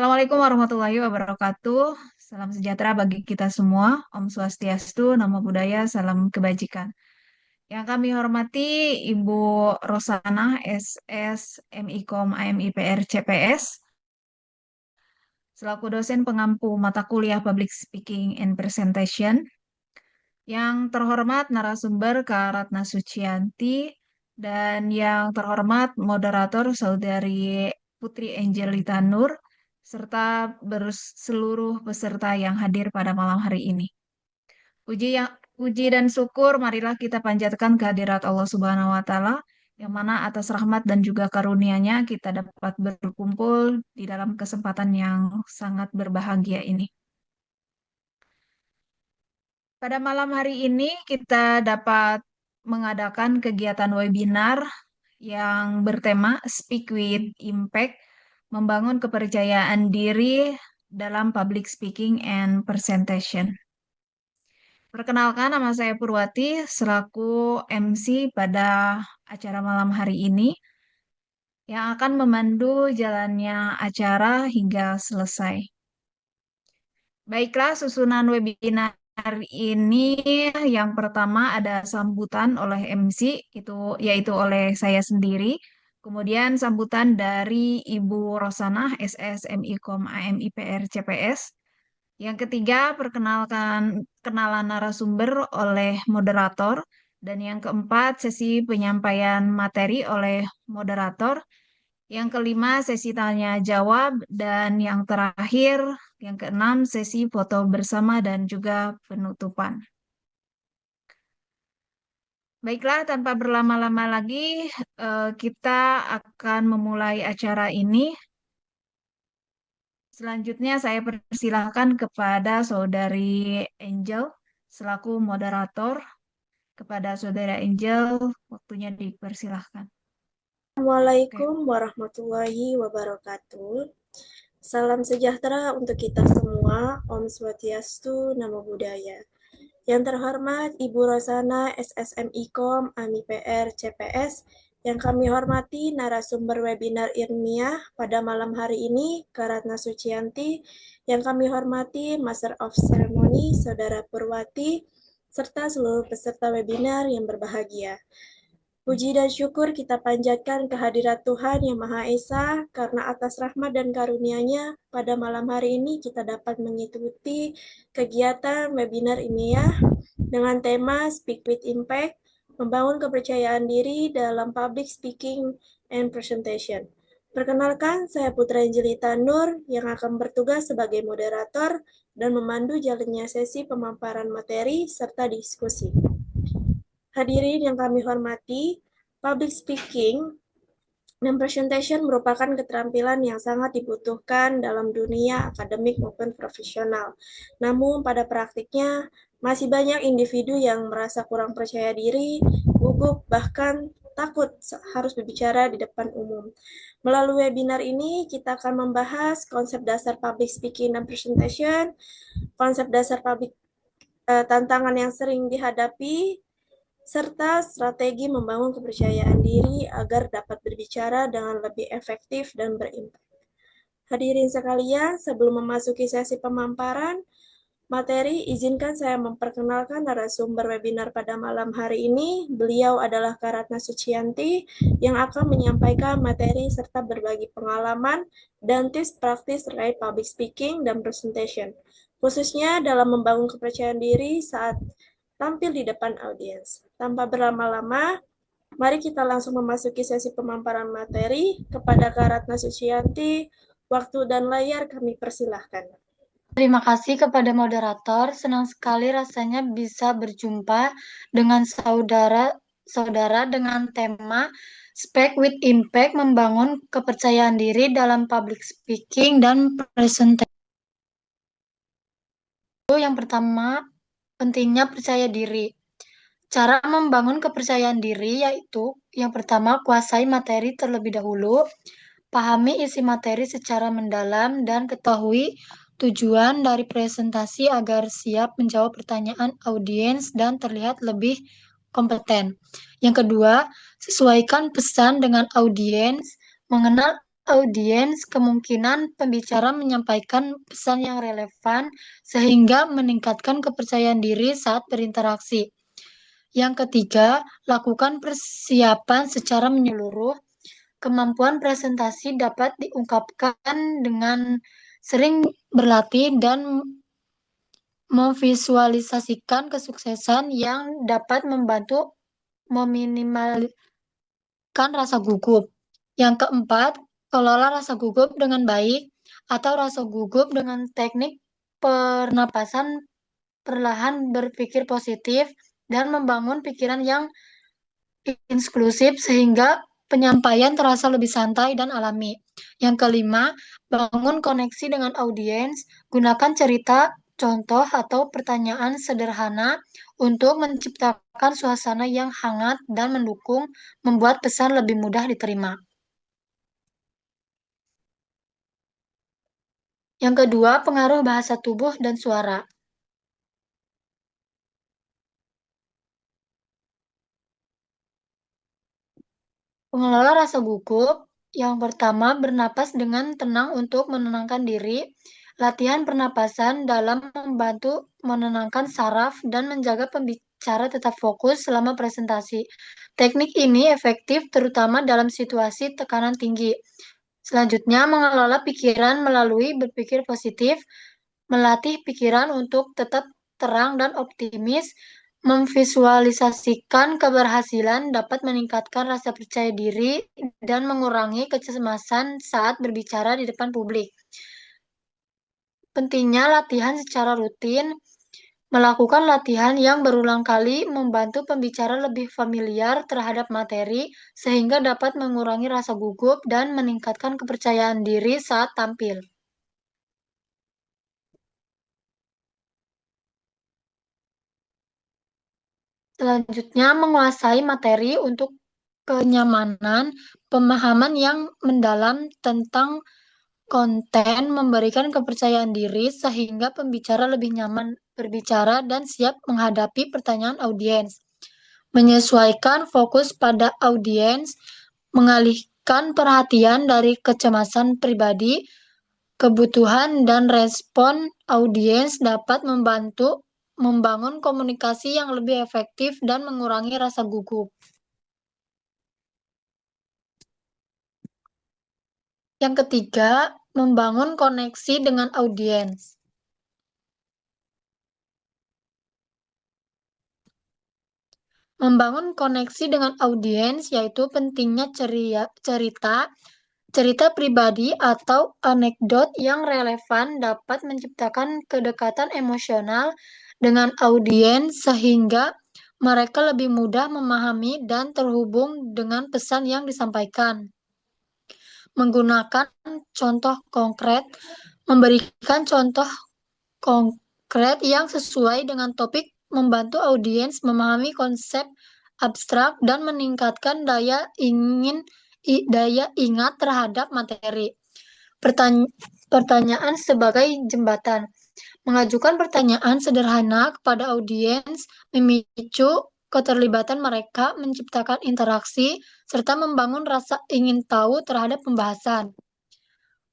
Assalamualaikum warahmatullahi wabarakatuh. Salam sejahtera bagi kita semua. Om Swastiastu, Namo Buddhaya, salam kebajikan. Yang kami hormati Ibu Rosana, SS, MIKOM, AMIPR, CPS, selaku dosen pengampu mata kuliah Public Speaking and Presentation. Yang terhormat narasumber Kak Ratna Sucianti, dan yang terhormat moderator Saudari Putri Angelita Nur, serta seluruh peserta yang hadir pada malam hari ini. Puji dan syukur marilah kita panjatkan kehadirat Allah Subhanahu wa taala yang mana atas rahmat dan juga karunia-Nya kita dapat berkumpul di dalam kesempatan yang sangat berbahagia ini. Pada malam hari ini kita dapat mengadakan kegiatan webinar yang bertema Speak with Impact, membangun kepercayaan diri dalam public speaking and presentation. Perkenalkan, nama saya Purwati selaku MC pada acara malam hari ini yang akan memandu jalannya acara hingga selesai. Baiklah, susunan webinar ini yang pertama ada sambutan oleh MC yaitu oleh saya sendiri. Kemudian sambutan dari Ibu Rosanah SSMIKOM AMIPR CPS. Yang ketiga, kenalan narasumber oleh moderator. Dan yang keempat, sesi penyampaian materi oleh moderator. Yang kelima, sesi tanya jawab. Dan yang terakhir, yang keenam, sesi foto bersama dan juga penutupan. Baiklah, tanpa berlama-lama lagi, kita akan memulai acara ini. Selanjutnya saya persilahkan kepada Saudari Angel selaku moderator. Kepada Saudara Angel, waktunya dipersilahkan. Oke. Assalamualaikum warahmatullahi wabarakatuh. Salam sejahtera untuk kita semua. Om Swastiastu, Namo Buddhaya. Yang terhormat Ibu Rosana SSMIKOM, AMIPR, CPS, yang kami hormati narasumber webinar ilmiah pada malam hari ini, Kak Ratna Sucianti, yang kami hormati Master of Ceremony, Saudara Purwati, serta seluruh peserta webinar yang berbahagia. Puji dan syukur kita panjatkan kehadirat Tuhan Yang Maha Esa, karena atas rahmat dan karunia-Nya pada malam hari ini kita dapat mengikuti kegiatan webinar ilmiah dengan tema Speak with Impact, membangun kepercayaan diri dalam public speaking and presentation. Perkenalkan, saya Putra Angelita Nur yang akan bertugas sebagai moderator dan memandu jalannya sesi pemaparan materi serta diskusi. Hadirin yang kami hormati, public speaking dan presentation merupakan keterampilan yang sangat dibutuhkan dalam dunia akademik maupun profesional. Namun pada praktiknya masih banyak individu yang merasa kurang percaya diri, gugup, bahkan takut harus berbicara di depan umum. Melalui webinar ini kita akan membahas konsep dasar public speaking dan presentation, konsep dasar tantangan yang sering dihadapi, serta strategi membangun kepercayaan diri agar dapat berbicara dengan lebih efektif dan berimpak. Hadirin sekalian, sebelum memasuki sesi pemaparan materi, izinkan saya memperkenalkan narasumber webinar pada malam hari ini. Beliau adalah Kak Ratna Sucianti yang akan menyampaikan materi serta berbagi pengalaman dan tips praktis terkait public speaking dan presentation, khususnya dalam membangun kepercayaan diri saat tampil di depan audiens. Tanpa berlama-lama, mari kita langsung memasuki sesi pemaparan materi. Kepada Kak Ratna Sucianti, waktu dan layar kami persilahkan. Terima kasih kepada moderator. Senang sekali rasanya bisa berjumpa dengan saudara-saudara dengan tema Speak with Impact, membangun kepercayaan diri dalam public speaking dan presentation. Yang pertama, pentingnya percaya diri. Cara membangun kepercayaan diri yaitu yang pertama, kuasai materi terlebih dahulu, pahami isi materi secara mendalam, dan ketahui tujuan dari presentasi agar siap menjawab pertanyaan audiens dan terlihat lebih kompeten. Yang kedua, sesuaikan pesan dengan audiens, mengenal audiens, kemungkinan pembicara menyampaikan pesan yang relevan sehingga meningkatkan kepercayaan diri saat berinteraksi. Yang ketiga, lakukan persiapan secara menyeluruh. Kemampuan presentasi dapat diungkapkan dengan sering berlatih dan memvisualisasikan kesuksesan yang dapat membantu meminimalkan rasa gugup. Yang keempat, kelola rasa gugup dengan baik atau rasa gugup dengan teknik pernapasan perlahan, berpikir positif dan membangun pikiran yang inklusif sehingga penyampaian terasa lebih santai dan alami. Yang kelima, bangun koneksi dengan audiens, gunakan cerita, contoh, atau pertanyaan sederhana untuk menciptakan suasana yang hangat dan mendukung, membuat pesan lebih mudah diterima. Yang kedua, pengaruh bahasa tubuh dan suara. Pengelola rasa gugup, yang pertama bernapas dengan tenang untuk menenangkan diri. Latihan pernapasan dalam membantu menenangkan saraf dan menjaga pembicara tetap fokus selama presentasi. Teknik ini efektif terutama dalam situasi tekanan tinggi. Selanjutnya, mengelola pikiran melalui berpikir positif, melatih pikiran untuk tetap terang dan optimis. Memvisualisasikan keberhasilan dapat meningkatkan rasa percaya diri dan mengurangi kecemasan saat berbicara di depan publik. Pentingnya latihan secara rutin. Melakukan latihan yang berulang kali membantu pembicara lebih familiar terhadap materi sehingga dapat mengurangi rasa gugup dan meningkatkan kepercayaan diri saat tampil. Selanjutnya, menguasai materi untuk kenyamanan, pemahaman yang mendalam tentang konten, memberikan kepercayaan diri sehingga pembicara lebih nyaman berbicara dan siap menghadapi pertanyaan audiens. Menyesuaikan fokus pada audiens, mengalihkan perhatian dari kecemasan pribadi, kebutuhan dan respon audiens dapat membantu membangun komunikasi yang lebih efektif dan mengurangi rasa gugup. Yang ketiga, membangun koneksi dengan audiens. Membangun koneksi dengan audiens yaitu pentingnya cerita pribadi atau anekdot yang relevan dapat menciptakan kedekatan emosional dengan audiens sehingga mereka lebih mudah memahami dan terhubung dengan pesan yang disampaikan. Menggunakan contoh konkret, memberikan contoh konkret yang sesuai dengan topik membantu audiens memahami konsep abstrak dan meningkatkan daya ingat terhadap materi. Pertanyaan sebagai jembatan. Mengajukan pertanyaan sederhana kepada audiens memicu keterlibatan mereka, menciptakan interaksi, serta membangun rasa ingin tahu terhadap pembahasan.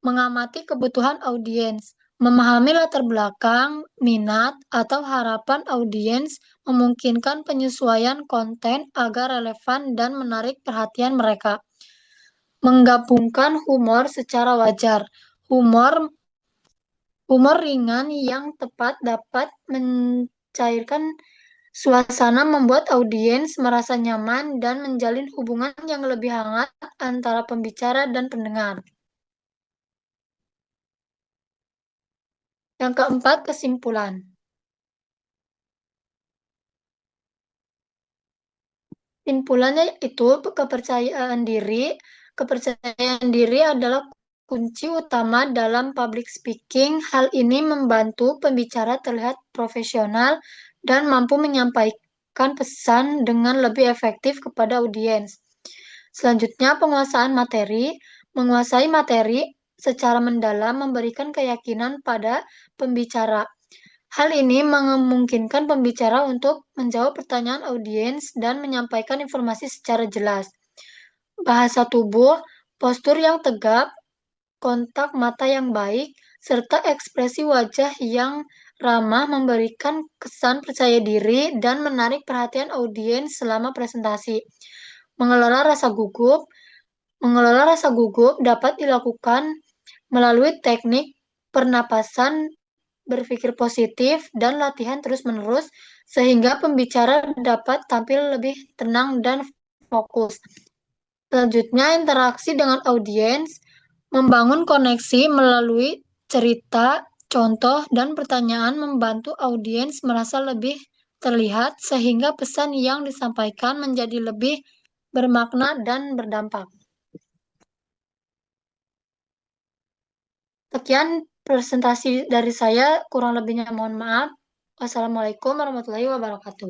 Mengamati kebutuhan audiens. Memahami latar belakang, minat, atau harapan audiens memungkinkan penyesuaian konten agar relevan dan menarik perhatian mereka. Menggabungkan humor secara wajar. Humor ringan yang tepat dapat mencairkan suasana, membuat audiens merasa nyaman dan menjalin hubungan yang lebih hangat antara pembicara dan pendengar. Yang keempat, kesimpulan. Kesimpulannya itu kepercayaan diri. Kepercayaan diri adalah kunci utama dalam public speaking. Hal ini membantu pembicara terlihat profesional dan mampu menyampaikan pesan dengan lebih efektif kepada audiens. Selanjutnya, penguasaan materi. Menguasai materi secara mendalam memberikan keyakinan pada pembicara. Hal ini memungkinkan pembicara untuk menjawab pertanyaan audiens dan menyampaikan informasi secara jelas. Bahasa tubuh, postur yang tegap, kontak mata yang baik, serta ekspresi wajah yang ramah memberikan kesan percaya diri dan menarik perhatian audiens selama presentasi. Mengelola rasa gugup. Mengelola rasa gugup dapat dilakukan melalui teknik pernapasan, berpikir positif, dan latihan terus-menerus sehingga pembicara dapat tampil lebih tenang dan fokus. Selanjutnya, interaksi dengan audiens, membangun koneksi melalui cerita, contoh, dan pertanyaan membantu audiens merasa lebih terlihat sehingga pesan yang disampaikan menjadi lebih bermakna dan berdampak. Sekian presentasi dari saya, kurang lebihnya mohon maaf. Wassalamualaikum warahmatullahi wabarakatuh.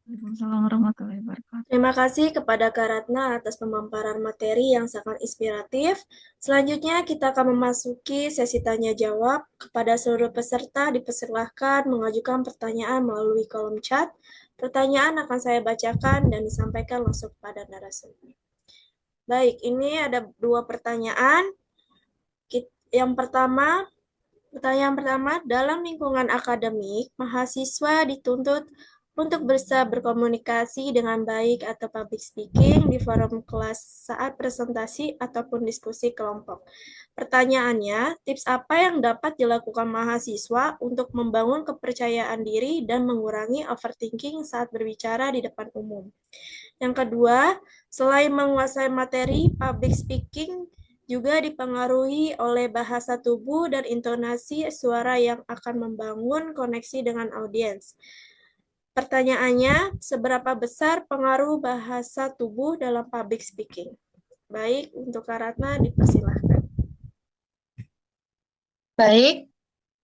Waalaikumsalam warahmatullahi wabarakatuh. Terima kasih kepada Kak Ratna atas pemaparan materi yang sangat inspiratif. Selanjutnya kita akan memasuki sesi tanya jawab. Kepada seluruh peserta dipersilahkan mengajukan pertanyaan melalui kolom chat. Pertanyaan akan saya bacakan dan disampaikan langsung kepada narasumber. Baik, ini ada 2 pertanyaan. Pertanyaan pertama, dalam lingkungan akademik, mahasiswa dituntut untuk bisa berkomunikasi dengan baik atau public speaking di forum kelas saat presentasi ataupun diskusi kelompok. Pertanyaannya, tips apa yang dapat dilakukan mahasiswa untuk membangun kepercayaan diri dan mengurangi overthinking saat berbicara di depan umum? Yang kedua, selain menguasai materi, public speaking juga dipengaruhi oleh bahasa tubuh dan intonasi suara yang akan membangun koneksi dengan audiens. Pertanyaannya, seberapa besar pengaruh bahasa tubuh dalam public speaking? Baik, untuk Kak Ratna dipersilahkan. Baik,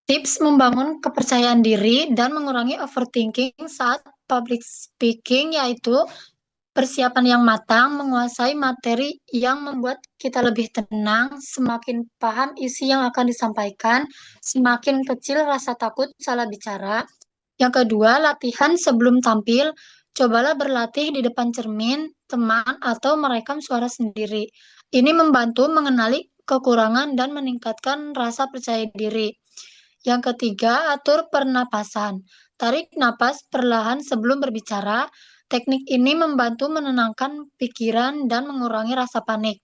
tips membangun kepercayaan diri dan mengurangi overthinking saat public speaking yaitu persiapan yang matang, menguasai materi yang membuat kita lebih tenang, semakin paham isi yang akan disampaikan, semakin kecil rasa takut salah bicara. Yang kedua, latihan sebelum tampil. Cobalah berlatih di depan cermin, teman, atau merekam suara sendiri. Ini membantu mengenali kekurangan dan meningkatkan rasa percaya diri. Yang ketiga, atur pernapasan. Tarik napas perlahan sebelum berbicara. Teknik ini membantu menenangkan pikiran dan mengurangi rasa panik.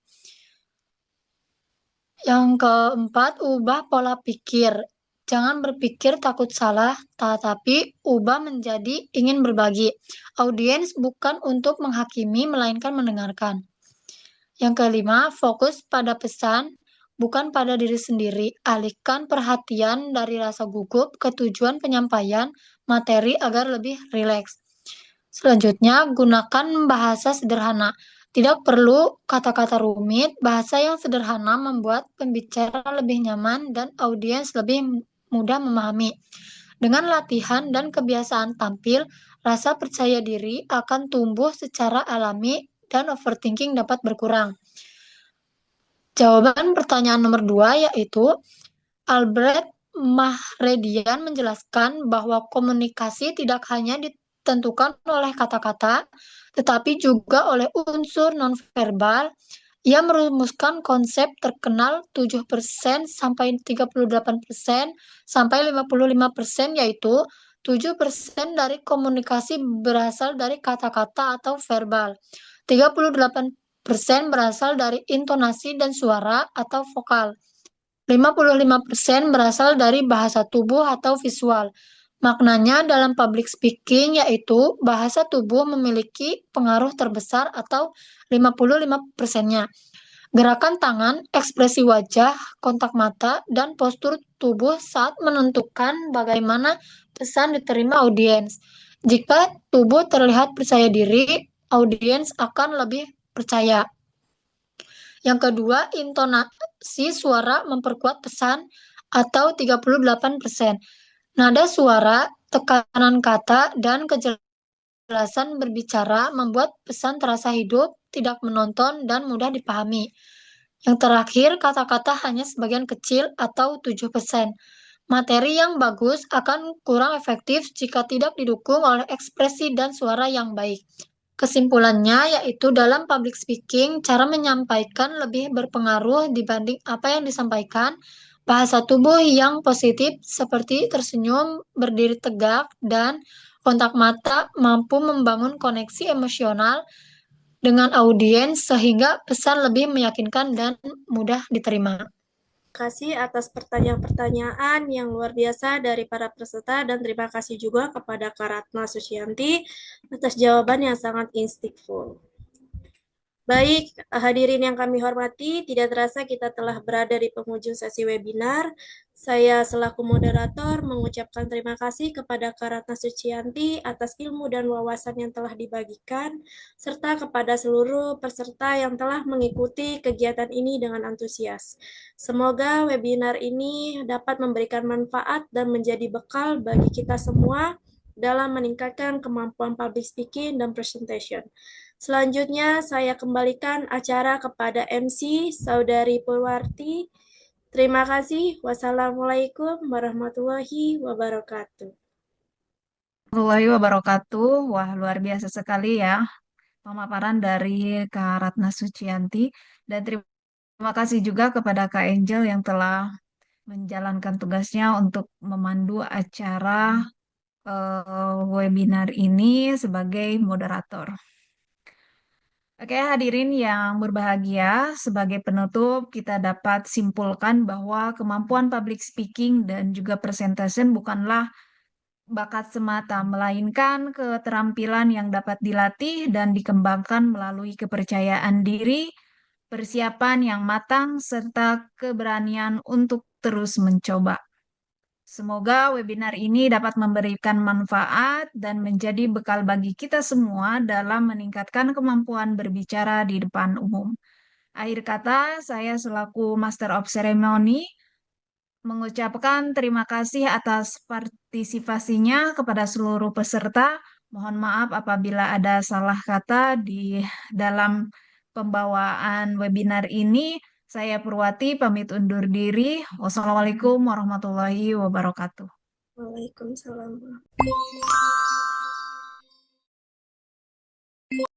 Yang keempat, ubah pola pikir. Jangan berpikir takut salah, tetapi ubah menjadi ingin berbagi. Audiens bukan untuk menghakimi, melainkan mendengarkan. Yang kelima, fokus pada pesan, bukan pada diri sendiri. Alihkan perhatian dari rasa gugup ke tujuan penyampaian materi agar lebih rileks. Selanjutnya, gunakan bahasa sederhana. Tidak perlu kata-kata rumit, bahasa yang sederhana membuat pembicara lebih nyaman dan audiens lebih mudah memahami. Dengan latihan dan kebiasaan tampil, rasa percaya diri akan tumbuh secara alami dan overthinking dapat berkurang. Jawaban pertanyaan nomor 2 yaitu Albert Mahredian menjelaskan bahwa komunikasi tidak hanya ditentukan oleh kata-kata, tetapi juga oleh unsur nonverbal. Ia merumuskan konsep terkenal 7% sampai 38% sampai 55% yaitu 7% dari komunikasi berasal dari kata-kata atau verbal, 38% berasal dari intonasi dan suara atau vokal, 55% berasal dari bahasa tubuh atau visual. Maknanya dalam public speaking yaitu bahasa tubuh memiliki pengaruh terbesar atau 55%-nya. Gerakan tangan, ekspresi wajah, kontak mata, dan postur tubuh saat menentukan bagaimana pesan diterima audiens. Jika tubuh terlihat percaya diri, audiens akan lebih percaya. Yang kedua, intonasi suara memperkuat pesan atau 38%. Nada suara, tekanan kata, dan kejelasan berbicara membuat pesan terasa hidup, tidak menonton, dan mudah dipahami. Yang terakhir, kata-kata hanya sebagian kecil atau 7%. Materi yang bagus akan kurang efektif jika tidak didukung oleh ekspresi dan suara yang baik. Kesimpulannya yaitu dalam public speaking, cara menyampaikan lebih berpengaruh dibanding apa yang disampaikan. Bahasa tubuh yang positif seperti tersenyum, berdiri tegak, dan kontak mata mampu membangun koneksi emosional dengan audiens sehingga pesan lebih meyakinkan dan mudah diterima. Terima kasih atas pertanyaan-pertanyaan yang luar biasa dari para peserta dan terima kasih juga kepada Kak Ratna Sucianti atas jawaban yang sangat insightful. Baik, hadirin yang kami hormati, tidak terasa kita telah berada di penghujung sesi webinar. Saya selaku moderator mengucapkan terima kasih kepada Kak Ratna Sucianti atas ilmu dan wawasan yang telah dibagikan, serta kepada seluruh peserta yang telah mengikuti kegiatan ini dengan antusias. Semoga webinar ini dapat memberikan manfaat dan menjadi bekal bagi kita semua dalam meningkatkan kemampuan public speaking dan presentation. Selanjutnya, saya kembalikan acara kepada MC Saudari Purwarti. Terima kasih. Wassalamualaikum warahmatullahi wabarakatuh. Warahmatullahi wabarakatuh. Wah, luar biasa sekali ya pemaparan dari Kak Ratna Sucianti. Dan terima kasih juga kepada Kak Angel yang telah menjalankan tugasnya untuk memandu acara webinar ini sebagai moderator. Oke, hadirin yang berbahagia, sebagai penutup kita dapat simpulkan bahwa kemampuan public speaking dan juga presentation bukanlah bakat semata, melainkan keterampilan yang dapat dilatih dan dikembangkan melalui kepercayaan diri, persiapan yang matang, serta keberanian untuk terus mencoba. Semoga webinar ini dapat memberikan manfaat dan menjadi bekal bagi kita semua dalam meningkatkan kemampuan berbicara di depan umum. Akhir kata, saya selaku Master of Ceremony mengucapkan terima kasih atas partisipasinya kepada seluruh peserta. Mohon maaf apabila ada salah kata di dalam pembawaan webinar ini. Saya Purwati pamit undur diri. Wassalamualaikum warahmatullahi wabarakatuh. Waalaikumsalam.